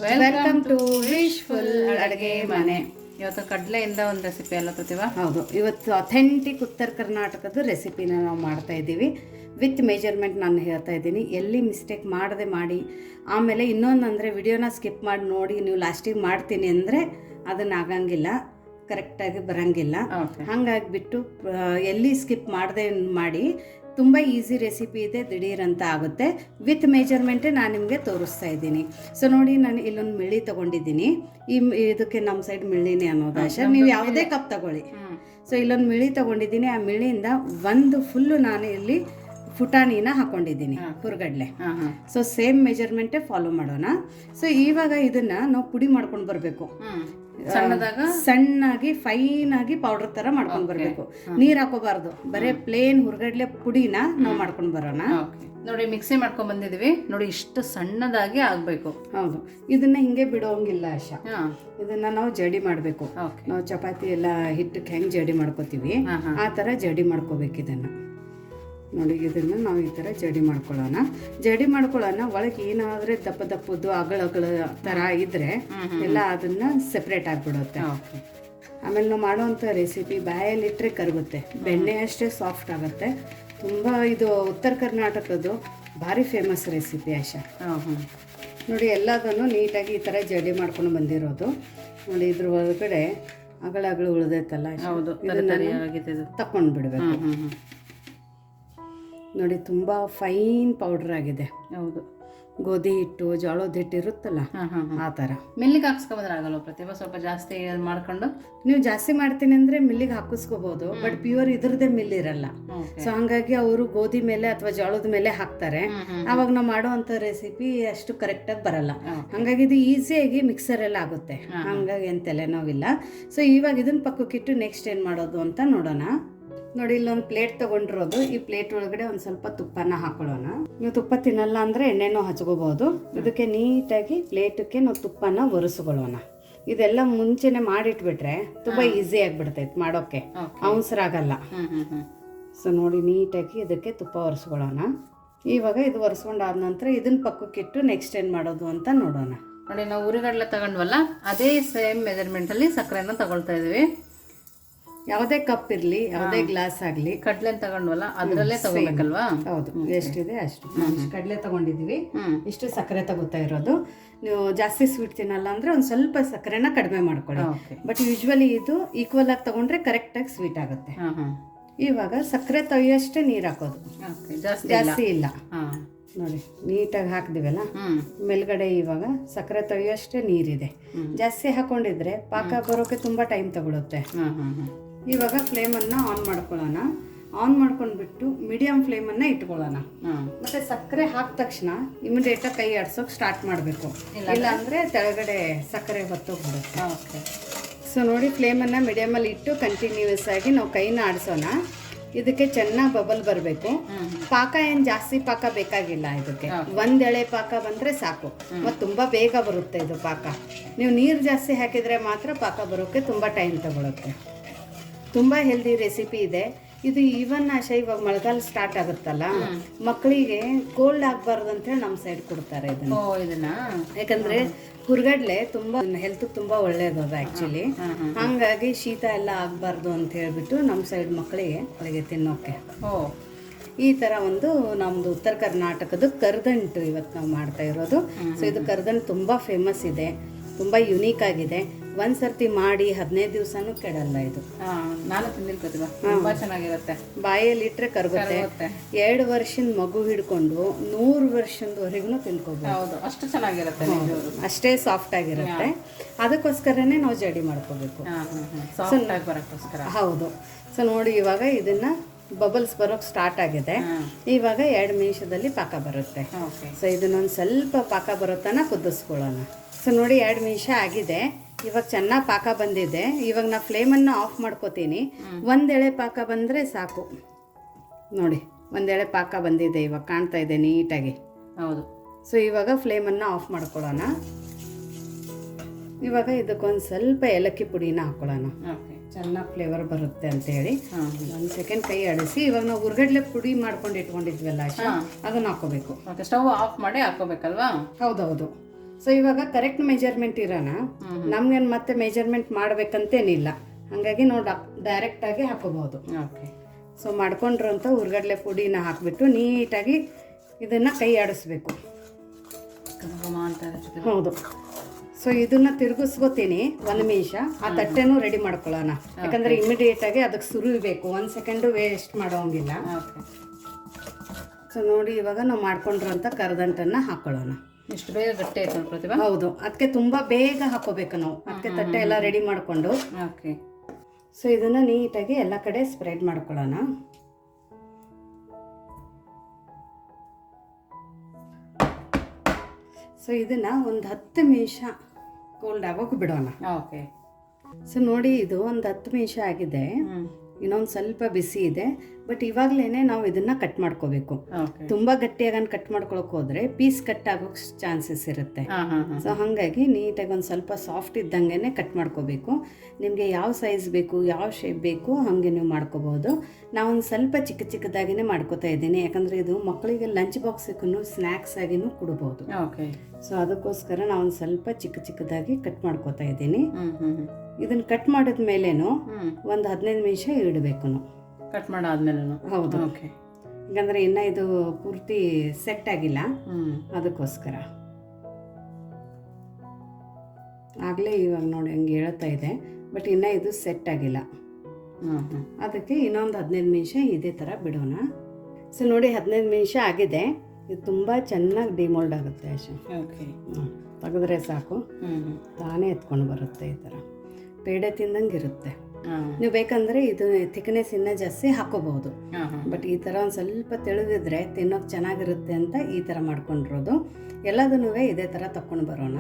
Welcome to wishful ಅಡುಗೆ ಮನೆ. ಇವತ್ತು ಕಡಲೆಯಿಂದ ಒಂದು ರೆಸಿಪಿ ಅಲ್ಲ ಪ್ರತಿಭಾ? ಹೌದು, ಇವತ್ತು ಅಥೆಂಟಿಕ್ ಉತ್ತರ ಕರ್ನಾಟಕದ ರೆಸಿಪಿನ ನಾವು ಮಾಡ್ತಾ ಇದ್ದೀವಿ. ವಿತ್ ಮೆಜರ್ಮೆಂಟ್ ನಾನು ಹೇಳ್ತಾ ಇದ್ದೀನಿ, ಎಲ್ಲಿ ಮಿಸ್ಟೇಕ್ ಮಾಡದೆ ಮಾಡಿ. ಆಮೇಲೆ ಇನ್ನೊಂದು ಅಂದರೆ ವಿಡಿಯೋನ ಸ್ಕಿಪ್ ಮಾಡಿ ನೋಡಿ ನೀವು ಲಾಸ್ಟಿಗೆ ಮಾಡ್ತೀನಿ ಅಂದರೆ ಅದನ್ನು ಆಗಂಗಿಲ್ಲ, ಕರೆಕ್ಟಾಗಿ ಬರೋಂಗಿಲ್ಲ. ಹಾಗಾಗಿಬಿಟ್ಟು ಎಲ್ಲಿ ಸ್ಕಿಪ್ ಮಾಡದೆ ಮಾಡಿ. ತುಂಬ ಈಸಿ ರೆಸಿಪಿ ಇದೆ, ದಿಢೀರಂತ ಆಗುತ್ತೆ. ವಿತ್ ಮೆಜರ್ಮೆಂಟೇ ನಾನು ನಿಮಗೆ ತೋರಿಸ್ತಾ ಇದ್ದೀನಿ. ಸೊ ನೋಡಿ, ನಾನು ಇಲ್ಲೊಂದು ಮಿಳ್ಳಿ ತೊಗೊಂಡಿದ್ದೀನಿ. ಇದಕ್ಕೆ ನಮ್ಮ ಸೈಡ್ ಮಿಳ್ಳಿನೇ ಅನ್ನೋದು ಆಶಾ, ನೀವು ಯಾವುದೇ ಕಪ್ ತಗೊಳ್ಳಿ. ಸೊ ಇಲ್ಲೊಂದು ಮಿಳ್ಳಿ ತೊಗೊಂಡಿದ್ದೀನಿ. ಆ ಮಿಳ್ಳಿಯಿಂದ ಒಂದು ಫುಲ್ಲು ನಾನು ಇಲ್ಲಿ ಪುಟಾಣಿನ ಹಾಕೊಂಡಿದ್ದೀನಿ, ಹುರ್ಗಡ್ಲೆ. ಸೊ ಸೇಮ್ ಮೆಜರ್ಮೆಂಟೇ ಫಾಲೋ ಮಾಡೋಣ. ಸೊ ಇವಾಗ ಇದನ್ನು ನಾವು ಪುಡಿ ಮಾಡ್ಕೊಂಡು ಬರಬೇಕು. ಸಣ್ಣಾಗಿ ಫೈನ್ ಆಗಿ ಪೌಡರ್ ತರ ಮಾಡ್ಕೊಂಡು ಬರಬೇಕು. ನೀರ್ ಹಾಕೋಬಾರ್ದು, ಬರೇ ಪ್ಲೇನ್ ಹುರ್ಗಡ್ಲೆ ಪುಡಿನ ನಾವು ಮಾಡ್ಕೊಂಡು ಬರೋಣ. ನೋಡಿ, ಮಿಕ್ಸಿ ಮಾಡ್ಕೊಂಡ್ ಬಂದಿದೀವಿ ನೋಡಿ, ಇಷ್ಟು ಸಣ್ಣದಾಗಿ ಆಗ್ಬೇಕು. ಹೌದು, ಇದನ್ನ ಹಿಂಗೆ ಬಿಡೋಂಗಿಲ್ಲ ಆಶಾ, ಇದನ್ನ ನಾವು ಜಡಿ ಮಾಡ್ಬೇಕು. ನಾವು ಚಪಾತಿ ಎಲ್ಲ ಹಿಟ್ಟಕ್ಕೆ ಹೆಂಗ್ ಜಡಿ ಮಾಡ್ಕೋತೀವಿ ಆ ತರ ಜಡಿ ಮಾಡ್ಕೋಬೇಕು ಇದನ್ನ. ನೋಡಿ, ಇದನ್ನು ನಾವು ಈ ಥರ ಜಡಿ ಮಾಡ್ಕೊಳ್ಳೋಣ. ಒಳಗೆ ಏನಾದರೆ ದಪ್ಪದ್ದು ಅಗಳ ಥರ ಇದ್ದರೆ ಎಲ್ಲ ಅದನ್ನು ಸೆಪ್ರೇಟ್ ಆಗಿಬಿಡುತ್ತೆ. ಆಮೇಲೆ ನಾವು ಮಾಡೋವಂಥ ರೆಸಿಪಿ ಬಾಯಲ್ಲಿಟ್ಟರೆ ಕರಗುತ್ತೆ, ಬೆಣ್ಣೆ ಅಷ್ಟೇ ಸಾಫ್ಟ್ ಆಗುತ್ತೆ. ತುಂಬ ಇದು ಉತ್ತರ ಕರ್ನಾಟಕದ್ದು ಭಾರಿ ಫೇಮಸ್ ರೆಸಿಪಿ ಆಶಾ. ನೋಡಿ, ಎಲ್ಲದನ್ನು ನೀಟಾಗಿ ಈ ಥರ ಜಡಿ ಮಾಡ್ಕೊಂಡು ಬಂದಿರೋದು. ನೋಡಿ, ಇದ್ರ ಒಳಗಡೆ ಅಗಳು ಉಳಿದೈತಲ್ಲ, ತಕೊಂಡು ಬಿಡಬೇಕು. ನೋಡಿ, ತುಂಬ ಫೈನ್ ಪೌಡರ್ ಆಗಿದೆ. ಹೌದು, ಗೋಧಿ ಹಿಟ್ಟು, ಜೋಳದ ಹಿಟ್ಟು ಇರುತ್ತಲ್ಲ ಆ ಥರ. ಮಿಲ್ಲಿಗೆ ಹಾಕ್ಸ್ಕೊಂಬಂದ್ರೆ ಆಗಲ್ಲ ಪ್ರತಿಭಾ? ಸ್ವಲ್ಪ ಜಾಸ್ತಿ ಮಾಡ್ಕೊಂಡು ನೀವು ಜಾಸ್ತಿ ಮಾಡ್ತೀನಿ ಅಂದರೆ ಮಿಲ್ಲಿಗೆ ಹಾಕಿಸ್ಕೋಬಹುದು, ಬಟ್ ಪ್ಯೂರ್ ಇದ್ರದ್ದೇ ಮಿಲ್ ಇರಲ್ಲ. ಸೊ ಹಂಗಾಗಿ ಅವರು ಗೋಧಿ ಮೇಲೆ ಅಥವಾ ಜೋಳದ ಮೇಲೆ ಹಾಕ್ತಾರೆ. ಅವಾಗ ನಾವು ಮಾಡುವಂಥ ರೆಸಿಪಿ ಅಷ್ಟು ಕರೆಕ್ಟಾಗಿ ಬರಲ್ಲ. ಹಂಗಾಗಿ ಇದು ಈಸಿಯಾಗಿ ಮಿಕ್ಸರಲ್ಲಿ ಆಗುತ್ತೆ, ಹಂಗಾಗಿ ಏನು ತಲೆನೋವಿಲ್ಲ. ಸೊ ಇವಾಗ ಇದನ್ನ ಪಕ್ಕಕ್ಕಿಟ್ಟು ನೆಕ್ಸ್ಟ್ ಏನು ಮಾಡೋದು ಅಂತ ನೋಡೋಣ. ನೋಡಿ, ಇಲ್ಲೊಂದು ಪ್ಲೇಟ್ ತೊಗೊಂಡಿರೋದು. ಈ ಪ್ಲೇಟ್ ಒಳಗಡೆ ಒಂದು ಸ್ವಲ್ಪ ತುಪ್ಪನ ಹಾಕೊಳ್ಳೋಣ. ನೀವು ತುಪ್ಪ ತಿನ್ನಲ್ಲ ಅಂದರೆ ಎಣ್ಣೆನೂ ಹಚ್ಕೋಬಹುದು. ಇದಕ್ಕೆ ನೀಟಾಗಿ ಪ್ಲೇಟಕ್ಕೆ ನಾವು ತುಪ್ಪನ ಒರೆಸ್ಕೊಳ್ಳೋಣ. ಇದೆಲ್ಲ ಮುಂಚೆನೆ ಮಾಡಿಟ್ಬಿಟ್ರೆ ತುಂಬ ಈಸಿ ಆಗಿಬಿಡ್ತೈತೆ ಮಾಡೋಕ್ಕೆ, ಅವಸರಾಗಲ್ಲ. ಸೊ ನೋಡಿ, ನೀಟಾಗಿ ಇದಕ್ಕೆ ತುಪ್ಪ ಒರೆಸ್ಕೊಳ್ಳೋಣ. ಇವಾಗ ಇದು ಒರೆಸ್ಕೊಂಡಾದ ನಂತರ ಇದನ್ನ ಪಕ್ಕಕ್ಕಿಟ್ಟು ನೆಕ್ಸ್ಟ್ ಏನು ಮಾಡೋದು ಅಂತ ನೋಡೋಣ. ನೋಡಿ, ನಾವು ಉರಿಗಡಲೆ ತಗೊಂಡ್ವಲ್ಲ, ಅದೇ ಸೇಮ್ ಮೆಜರ್ಮೆಂಟಲ್ಲಿ ಸಕ್ಕರೆನ ತಗೊಳ್ತಾ ಇದೀವಿ. ಯಾವುದೇ ಕಪ್ ಇರಲಿ, ಯಾವುದೇ ಗ್ಲಾಸ್ ಆಗಲಿ, ಕಡ್ಲೆ ತಗೊಂಡ್ವಲ್ಲ ಅದರಲ್ಲೇ ತಗೋಬೇಕಲ್ವಾ? ಹೌದು, ಎಷ್ಟಿದೆ ಅಷ್ಟು. ಕಡಲೆ ತಗೊಂಡಿದ್ದೀವಿ, ಇಷ್ಟು ಸಕ್ಕರೆ ತಗೋತಾ ಇರೋದು. ನೀವು ಜಾಸ್ತಿ ಸ್ವೀಟ್ ತಿನ್ನಲ್ಲ ಅಂದರೆ ಒಂದು ಸ್ವಲ್ಪ ಸಕ್ಕರೆನ ಕಡಿಮೆ ಮಾಡ್ಕೊಳ್ಳಿ. ಬಟ್ ಯೂಶ್ವಲಿ ಇದು ಈಕ್ವಲ್ ಆಗಿ ತಗೊಂಡ್ರೆ ಕರೆಕ್ಟಾಗಿ ಸ್ವೀಟ್ ಆಗುತ್ತೆ. ಇವಾಗ ಸಕ್ಕರೆ ತೊಯ್ಯಷ್ಟೇ ನೀರು ಹಾಕೋದು, ಜಾಸ್ತಿ ಇಲ್ಲ. ನೋಡಿ, ನೀಟಾಗಿ ಹಾಕಿದಿವಲ್ಲ ಮೇಲ್ಗಡೆ. ಇವಾಗ ಸಕ್ಕರೆ ತೊಯ್ಯಷ್ಟೇ ನೀರಿದೆ. ಜಾಸ್ತಿ ಹಾಕೊಂಡಿದ್ರೆ ಪಾಕ ಬರೋಕೆ ತುಂಬ ಟೈಮ್ ತಗೊಳುತ್ತೆ. ಇವಾಗ ಫ್ಲೇಮನ್ನು ಆನ್ ಮಾಡ್ಕೊಳ್ಳೋಣ. ಆನ್ ಮಾಡ್ಕೊಂಡ್ಬಿಟ್ಟು ಮೀಡಿಯಂ ಫ್ಲೇಮನ್ನು ಇಟ್ಕೊಳ್ಳೋಣ. ಮತ್ತೆ ಸಕ್ಕರೆ ಹಾಕಿದ ತಕ್ಷಣ ಇಮಿಡಿಯೇಟಾಗಿ ಕೈ ಆಡ್ಸೋಕೆ ಸ್ಟಾರ್ಟ್ ಮಾಡಬೇಕು, ಇಲ್ಲ ಅಂದರೆ ಕೆಳಗಡೆ ಸಕ್ಕರೆ ಹೊತ್ತೋಗ್ಬಿಡುತ್ತೆ. ಸೊ ನೋಡಿ, ಫ್ಲೇಮನ್ನು ಮೀಡಿಯಮಲ್ಲಿ ಇಟ್ಟು ಕಂಟಿನ್ಯೂಸ್ ಆಗಿ ನಾವು ಕೈನ ಆಡಿಸೋಣ. ಇದಕ್ಕೆ ಚೆನ್ನಾಗಿ ಬಬಲ್ ಬರಬೇಕು. ಪಾಕ ಏನು ಜಾಸ್ತಿ ಪಾಕ ಬೇಕಾಗಿಲ್ಲ ಇದಕ್ಕೆ, ಒಂದ್ ಎಳೆ ಪಾಕ ಬಂದ್ರೆ ಸಾಕು. ಮತ್ತು ತುಂಬಾ ಬೇಗ ಬರುತ್ತೆ ಇದು ಪಾಕ. ನೀವು ನೀರು ಜಾಸ್ತಿ ಹಾಕಿದ್ರೆ ಮಾತ್ರ ಪಾಕ ಬರೋಕ್ಕೆ ತುಂಬಾ ಟೈಮ್ ತಗೊಳುತ್ತೆ. ತುಂಬಾ ಹೆಲ್ದಿ ರೆಸಿಪಿ ಇದೆ ಇದು. ಈವನ್ ಆಶಾ, ಇವಾಗ ಮಳೆಗಾಲ ಸ್ಟಾರ್ಟ್ ಆಗುತ್ತಲ್ಲ, ಮಕ್ಕಳಿಗೆ ಕೋಲ್ಡ್ ಆಗಬಾರ್ದು ಅಂತೇಳಿ ನಮ್ಮ ಸೈಡ್ ಕೊಡ್ತಾರೆ ಇದನ್ನ. ಯಾಕಂದ್ರೆ ಹುರ್ಗಡ್ಲೆ ತುಂಬಾ ಹೆಲ್ತ್ ತುಂಬಾ ಒಳ್ಳೇದು ಅದು ಆಕ್ಚುಲಿ. ಹಂಗಾಗಿ ಶೀತ ಎಲ್ಲ ಆಗಬಾರ್ದು ಅಂತ ಹೇಳ್ಬಿಟ್ಟು ನಮ್ಮ ಸೈಡ್ ಮಕ್ಕಳಿಗೆ ತಿನ್ನೋಕೆ ಈ ಥರ ಒಂದು ನಮ್ಮದು ಉತ್ತರ ಕರ್ನಾಟಕದ ಕರ್ದಂಟು ಇವತ್ತು ನಾವು ಮಾಡ್ತಾ ಇರೋದು. ಸೊ ಇದು ಕರ್ದಂಟು ತುಂಬ ಫೇಮಸ್ ಇದೆ, ತುಂಬ ಯುನೀಕ್ ಆಗಿದೆ. ಒಂದ್ಸರ್ತಿ ಮಾಡಿ 15 ದಿವಸನೂ ಕೆಡಲ್ಲ ಇದು. ನಾನು ತಿಂದಿರ್ತೀವಿ, ತುಂಬಾ ಚೆನ್ನಾಗಿರುತ್ತೆ. ಬಾಯಲ್ಲಿ ಇಟ್ಟರೆ ಕರಗುತ್ತೆ. 2 ವರ್ಷದ ಮಗು ಹಿಡ್ಕೊಂಡು 100 ವರ್ಷದವರೆಗೂ ತಿನ್ಕೋಬಹುದು, ಅಷ್ಟು ಚೆನ್ನಾಗಿರುತ್ತೆ, ಅಷ್ಟೇ ಸಾಫ್ಟ್ ಆಗಿರುತ್ತೆ. ಅದಕ್ಕೋಸ್ಕರನೇ ನಾವು ಜಡಿ ಮಾಡ್ಕೋಬೇಕು. ಹೌದು. ಸೊ ನೋಡಿ, ಇವಾಗ ಇದನ್ನ ಬಬಲ್ಸ್ ಬರೋಕ್ಕೆ ಸ್ಟಾರ್ಟ್ ಆಗಿದೆ. ಇವಾಗ 2 ನಿಮಿಷದಲ್ಲಿ ಪಾಕ ಬರುತ್ತೆ. ಸೊ ಇದನ್ನೊಂದು ಸ್ವಲ್ಪ ಪಾಕ ಬರೋ ತನಕ ಕುದಿಸ್ಕೊಳ್ಳೋಣ. ಸೊ ನೋಡಿ, 2 ನಿಮಿಷ ಆಗಿದೆ. ಇವಾಗ ಚೆನ್ನಾಗಿ ಪಾಕ ಬಂದಿದೆ. ಇವಾಗ ನಾ ಫ್ಲೇಮನ್ನು ಆಫ್ ಮಾಡ್ಕೋತೀನಿ. ಒಂದೆಳೆ ಪಾಕ ಬಂದರೆ ಸಾಕು. ನೋಡಿ, ಒಂದೆಳೆ ಪಾಕ ಬಂದಿದೆ, ಇವಾಗ ಕಾಣ್ತಾ ಇದೆ ನೀಟಾಗಿ. ಹೌದು. ಸೊ ಇವಾಗ ಫ್ಲೇಮನ್ನು ಆಫ್ ಮಾಡ್ಕೊಳ್ಳೋಣ. ಇವಾಗ ಇದಕ್ಕೊಂದು ಸ್ವಲ್ಪ ಏಲಕ್ಕಿ ಪುಡಿನ ಹಾಕ್ಕೊಳ್ಳೋಣ, ಚೆನ್ನಾಗಿ ಫ್ಲೇವರ್ ಬರುತ್ತೆ ಅಂತೇಳಿ. ಒಂದು ಸೆಕೆಂಡ್ ಕೈ ಆಡಿಸಿ. ಇವಾಗ ನಾವು ಹುರ್ಗಡ್ಲೆ ಪುಡಿ ಮಾಡ್ಕೊಂಡು ಇಟ್ಕೊಂಡಿದ್ವಲ್ಲ ಅದನ್ನ ಹಾಕೋಬೇಕು. ಸ್ಟವ್ ಆಫ್ ಮಾಡಿ ಹಾಕೋಬೇಕಲ್ವಾ? ಹೌದೌದು. ಸೊ ಇವಾಗ ಕರೆಕ್ಟ್ ಮೆಜರ್ಮೆಂಟ್ ಇರೋಣ, ನಮ್ಗೇನು ಮತ್ತೆ ಮೆಜರ್ಮೆಂಟ್ ಮಾಡ್ಬೇಕಂತೇನಿಲ್ಲ, ಹಾಗಾಗಿ ನಾವು ಡೈರೆಕ್ಟಾಗಿ ಹಾಕೋಬಹುದು. ಓಕೆ. ಸೊ ಮಾಡ್ಕೊಂಡ್ರಂತ ಹುರ್ಗಡ್ಲೆ ಪುಡಿನ ಹಾಕಿಬಿಟ್ಟು ನೀಟಾಗಿ ಇದನ್ನು ಕೈ ಆಡಿಸ್ಬೇಕು. ಹೌದು. ಸೊ ಇದನ್ನ ತಿರುಗಿಸ್ಕೋತೀನಿ 1 ನಿಮಿಷ. ಆ ತಟ್ಟೆನೂ ರೆಡಿ ಮಾಡ್ಕೊಳ್ಳೋಣ, ಯಾಕಂದ್ರೆ ಇಮಿಡಿಯೇಟ್ ಆಗಿ ಅದಕ್ಕೆ ಸುರಿಬೇಕು, 1 ಸೆಕೆಂಡು ವೇಸ್ಟ್ ಮಾಡೋಂಗಿಲ್ಲ. ಸೊ ನೋಡಿ ಇವಾಗ ನಾವು ಮಾಡ್ಕೊಂಡಿರೋಂಥ ಕರದಂಟನ್ನು ಹಾಕೊಳ್ಳೋಣ. ಇಷ್ಟು ಬೇಗ ಗಟ್ಟಿ ಆಯ್ತು ಪ್ರತಿಭಾ? ಹೌದು, ಅದಕ್ಕೆ ತುಂಬಾ ಬೇಗ ಹಾಕೋಬೇಕು ನಾವು. ಅದಕ್ಕೆ ತಟ್ಟೆ ಎಲ್ಲ ರೆಡಿ ಮಾಡಿಕೊಂಡು. ಓಕೆ. ಸೊ ಇದನ್ನ ನೀಟಾಗಿ ಎಲ್ಲ ಕಡೆ ಸ್ಪ್ರೆಡ್ ಮಾಡ್ಕೊಳ್ಳೋಣ. ಸೊ ಇದನ್ನ ಒಂದು 10 ನಿಮಿಷ ಕೋಲ್ಡ್ ಆಗೋಕೆ ಬಿಡೋಣ. ಓಕೆ. ಸೊ ನೋಡಿ ಇದು ಒಂದು 10 ನಿಮಿಷ ಆಗಿದೆ, ಇನ್ನೊಂದು ಸ್ವಲ್ಪ ಬಿಸಿ ಇದೆ. ಬಟ್ ಇವಾಗಲೇ ನಾವು ಇದನ್ನ ಕಟ್ ಮಾಡ್ಕೋಬೇಕು. ತುಂಬಾ ಗಟ್ಟಿಯಾಗಿ ಕಟ್ ಮಾಡ್ಕೊಳಕ್ ಹೋದ್ರೆ ಪೀಸ್ ಕಟ್ ಆಗೋಕ್ ಚಾನ್ಸಸ್ ಇರುತ್ತೆ. ಸೊ ಹಾಗಾಗಿ ನೀಟಾಗಿ ಒಂದು ಸ್ವಲ್ಪ ಸಾಫ್ಟ್ ಇದ್ದಂಗೆ ಕಟ್ ಮಾಡ್ಕೋಬೇಕು. ನಿಮಗೆ ಯಾವ ಸೈಜ್ ಬೇಕು, ಯಾವ ಶೇಪ್ ಬೇಕು ಹಾಗೆ ನೀವು ಮಾಡ್ಕೋಬಹುದು. ನಾವೊಂದು ಸ್ವಲ್ಪ ಚಿಕ್ಕ ಚಿಕ್ಕದಾಗಿನೇ ಮಾಡ್ಕೋತಾ ಇದ್ದೀನಿ, ಯಾಕಂದ್ರೆ ಇದು ಮಕ್ಕಳಿಗೆ ಲಂಚ್ ಬಾಕ್ಸಿಗೂ ಸ್ನ್ಯಾಕ್ಸ್ ಆಗಿನೂ ಕೊಡಬಹುದು. ಸೊ ಅದಕ್ಕೋಸ್ಕರ ನಾವೊಂದು ಸ್ವಲ್ಪ ಚಿಕ್ಕ ಚಿಕ್ಕದಾಗಿ ಕಟ್ ಮಾಡ್ಕೋತಾ ಇದ್ದೀನಿ. ಇದನ್ನ ಕಟ್ ಮಾಡಿದ ಮೇಲೇನು ಒಂದು 15 ನಿಮಿಷ ಇಡಬೇಕು ನಾವು. ಕಟ್ ಮಾಡಾದ್ಮೇಲೆ? ಹೌದು. ಯಾಕಂದ್ರೆ ಇನ್ನ ಇದು ಪೂರ್ತಿ ಸೆಟ್ ಆಗಿಲ್ಲ, ಅದಕ್ಕೋಸ್ಕರ. ಆಗ್ಲೇ ಇವಾಗ ನೋಡಿ ಹಂಗೆ ಹೇಳ್ತಾ ಇದೆ, ಬಟ್ ಇನ್ನ ಇದು ಸೆಟ್ ಆಗಿಲ್ಲ. ಅದಕ್ಕೆ ಇನ್ನೊಂದು 15 ನಿಮಿಷ ಇದೇ ತರ ಬಿಡೋಣ. ಸೊ ನೋಡಿ 15 ನಿಮಿಷ ಆಗಿದೆ. ಇದು ತುಂಬಾ ಚೆನ್ನಾಗಿ ಡಿಮೋಲ್ಡ್ ಆಗುತ್ತೆ ಆಶಾ. ತೆಗೆದ್ರೆ ಸಾಕು, ತಾನೇ ಎತ್ಕೊಂಡು ಬರುತ್ತೆ. ಈ ತರ ಪೇಡೆ ತಿಂದಂಗೆ ಇರುತ್ತೆ. ನೀವು ಬೇಕಂದ್ರೆ ಇದು ಥಿಕ್ನೆಸ್ ಇನ್ನ ಜಾಸ್ತಿ ಹಾಕೋಬಹುದು, ಬಟ್ ಈ ತರ ಒಂದ್ ಸ್ವಲ್ಪ ತೆಳುವಿದ್ರೆ ತಿನ್ನೋಕೆ ಚೆನ್ನಾಗಿರುತ್ತೆ ಅಂತ ಈ ತರ ಮಾಡ್ಕೊಂಡಿರೋದು. ಎಲ್ಲದನ್ನೂ ಇದೇ ತರ ತಕೊಂಡು ಬರೋಣ.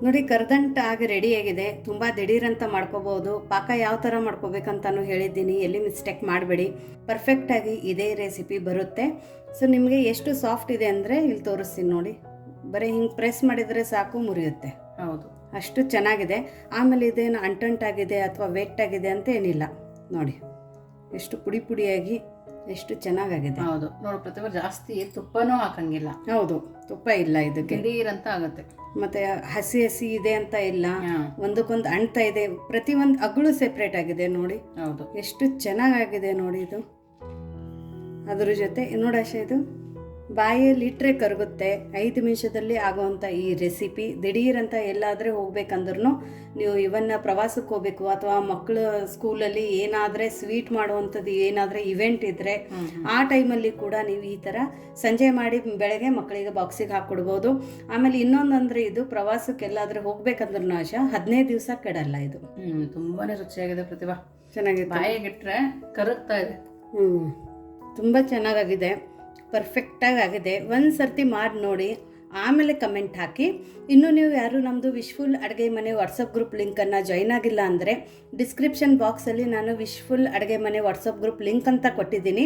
ನೋಡಿ ಕರ್ದಂಟ ಆಗಿ ರೆಡಿ ಆಗಿದೆ. ತುಂಬಾ ದಿಢೀರಂತ ಮಾಡ್ಕೋಬಹುದು. ಪಾಕ ಯಾವ ತರ ಮಾಡ್ಕೋಬೇಕಂತಾನು ಹೇಳಿದ್ದೀನಿ, ಎಲ್ಲಿ ಮಿಸ್ಟೇಕ್ ಮಾಡಬೇಡಿ. ಪರ್ಫೆಕ್ಟ್ ಆಗಿ ಇದೇ ರೆಸಿಪಿ ಬರುತ್ತೆ. ಸೊ ನಿಮಗೆ ಎಷ್ಟು ಸಾಫ್ಟ್ ಇದೆ ಅಂದ್ರೆ ಇಲ್ಲಿ ತೋರಿಸ್ತೀನಿ ನೋಡಿ. ಬರೀ ಹಿಂಗೆ ಪ್ರೆಸ್ ಮಾಡಿದ್ರೆ ಸಾಕು, ಮುರಿಯುತ್ತೆ. ಹೌದು, ಅಷ್ಟು ಚೆನ್ನಾಗಿದೆ. ಆಮೇಲೆ ಇದೇನು ಅಂಟಂಟಾಗಿದೆ ಅಥವಾ ವೆಟ್ ಆಗಿದೆ ಅಂತ ಏನಿಲ್ಲ. ನೋಡಿ ಎಷ್ಟು ಪುಡಿ ಪುಡಿಯಾಗಿ ಎಷ್ಟು ಚೆನ್ನಾಗಾಗಿದೆ. ಹೌದು ನೋಡಿ ಪ್ರತಿಭಾ, ಜಾಸ್ತಿ ತುಪ್ಪನೂ ಹಾಕಂಗಿಲ್ಲ. ಹೌದು, ತುಪ್ಪ ಇಲ್ಲ ಇದಕ್ಕೆ, ದಿಢೀರಂತ ಆಗುತ್ತೆ. ಮತ್ತೆ ಹಸಿ ಹಸಿ ಇದೆ ಅಂತ ಇಲ್ಲ, ಒಂದಕ್ಕೊಂದು ಅಂಟ್ತಾ ಇದೆ. ಪ್ರತಿ ಒಂದು ಅಗಳು ಸೆಪ್ರೇಟ್ ಆಗಿದೆ ನೋಡಿ. ಹೌದು, ಎಷ್ಟು ಚೆನ್ನಾಗಾಗಿದೆ ನೋಡಿ ಇದು. ಅದ್ರ ಜೊತೆ ನೋಡಾಶ ಇದು ಬಾಯಲ್ಲಿ ಇಟ್ಟರೆ ಕರಗುತ್ತೆ. 5 ನಿಮಿಷದಲ್ಲಿ ಆಗುವಂಥ ಈ ರೆಸಿಪಿ. ದಿಢೀರಂತ ಎಲ್ಲಾದರೆ ಹೋಗ್ಬೇಕಂದ್ರೂ ನೀವು ಇವನ್ನ ಪ್ರವಾಸಕ್ಕೆ ಹೋಗ್ಬೇಕು ಅಥವಾ ಮಕ್ಕಳು ಸ್ಕೂಲಲ್ಲಿ ಏನಾದರೆ ಸ್ವೀಟ್ ಮಾಡುವಂಥದ್ದು ಏನಾದರೆ ಇವೆಂಟ್ ಇದ್ದರೆ ಆ ಟೈಮಲ್ಲಿ ಕೂಡ ನೀವು ಈ ಥರ ಸಂಜೆ ಮಾಡಿ ಬೆಳಗ್ಗೆ ಮಕ್ಕಳಿಗೆ ಬಾಕ್ಸಿಗೆ ಹಾಕ್ಕೊಡ್ಬೋದು. ಆಮೇಲೆ ಇನ್ನೊಂದಂದರೆ ಇದು ಪ್ರವಾಸಕ್ಕೆ ಎಲ್ಲಾದರೂ ಹೋಗ್ಬೇಕಂದ್ರೂ ಆಶ 15 ದಿವಸ ಕೆಡಲ್ಲ ಇದು. ತುಂಬಾ ರುಚಿಯಾಗಿದೆ ಪ್ರತಿಭಾ, ಚೆನ್ನಾಗಿದೆ. ಬಾಯಿಗಿಟ್ರೆ ಕರಗ್ತಾ ಇದೆ. ತುಂಬ ಚೆನ್ನಾಗಾಗಿದೆ, ಪರ್ಫೆಕ್ಟಾಗಿ ಆಗಿದೆ. ಒಂದು ಸರ್ತಿ ಮಾಡಿ ನೋಡಿ, ಆಮೇಲೆ ಕಮೆಂಟ್ ಹಾಕಿ. ಇನ್ನೂ ನೀವು ಯಾರು ನಮ್ಮದು ವಿಶ್ಫುಲ್ ಅಡುಗೆ ಮನೆ ವಾಟ್ಸಪ್ ಗ್ರೂಪ್ ಲಿಂಕನ್ನು ಜಾಯ್ನ್ ಆಗಿಲ್ಲ ಅಂದರೆ ಡಿಸ್ಕ್ರಿಪ್ಷನ್ ಬಾಕ್ಸಲ್ಲಿ ನಾನು ವಿಶ್ಫುಲ್ ಅಡುಗೆ ಮನೆ ವಾಟ್ಸಪ್ ಗ್ರೂಪ್ ಲಿಂಕ್ ಅಂತ ಕೊಟ್ಟಿದ್ದೀನಿ.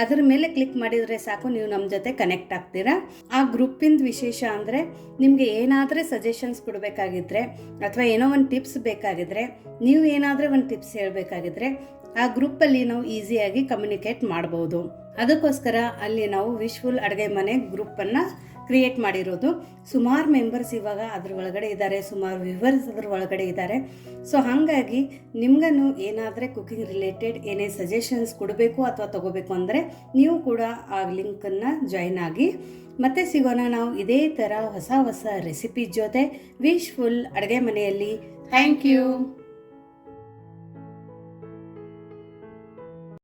ಅದರ ಮೇಲೆ ಕ್ಲಿಕ್ ಮಾಡಿದರೆ ಸಾಕು, ನೀವು ನಮ್ಮ ಜೊತೆ ಕನೆಕ್ಟ್ ಆಗ್ತೀರಾ. ಆ ಗ್ರೂಪಿಂದ ವಿಶೇಷ ಅಂದರೆ ನಿಮಗೆ ಏನಾದರೂ ಸಜೆಷನ್ಸ್ ಕೊಡಬೇಕಾಗಿದ್ದರೆ ಅಥವಾ ಏನೋ ಒಂದು ಟಿಪ್ಸ್ ಬೇಕಾಗಿದ್ದರೆ, ನೀವು ಏನಾದರೂ ಒಂದು ಟಿಪ್ಸ್ ಹೇಳಬೇಕಾಗಿದ್ರೆ ಆ ಗ್ರೂಪಲ್ಲಿ ನಾವು ಈಸಿಯಾಗಿ ಕಮ್ಯುನಿಕೇಟ್ ಮಾಡ್ಬೋದು. ಅದಕ್ಕೋಸ್ಕರ ಅಲ್ಲಿ ನಾವು ವಿಶ್ಫುಲ್ ಅಡುಗೆ ಮನೆ ಗ್ರೂಪನ್ನು ಕ್ರಿಯೇಟ್ ಮಾಡಿರೋದು. ಸುಮಾರು ಮೆಂಬರ್ಸ್ ಇವಾಗ ಅದ್ರ ಒಳಗಡೆ ಇದ್ದಾರೆ, ಸುಮಾರು ವ್ಯೂವರ್ಸ್ ಅದ್ರ ಒಳಗಡೆ ಇದ್ದಾರೆ. ಸೊ ಹಾಗಾಗಿ ನಿಮ್ಗೂ ಏನಾದರೆ ಕುಕಿಂಗ್ ರಿಲೇಟೆಡ್ ಏನೇ ಸಜೆಷನ್ಸ್ ಕೊಡಬೇಕು ಅಥವಾ ತಗೋಬೇಕು ಅಂದರೆ ನೀವು ಕೂಡ ಆ ಲಿಂಕನ್ನು ಜಾಯ್ನ್ ಆಗಿ. ಮತ್ತೆ ಸಿಗೋಣ ನಾವು ಇದೇ ಥರ ಹೊಸ ಹೊಸ ರೆಸಿಪಿ ಜೊತೆ ವಿಶ್ಫುಲ್ ಅಡುಗೆ ಮನೆಯಲ್ಲಿ. Thank you.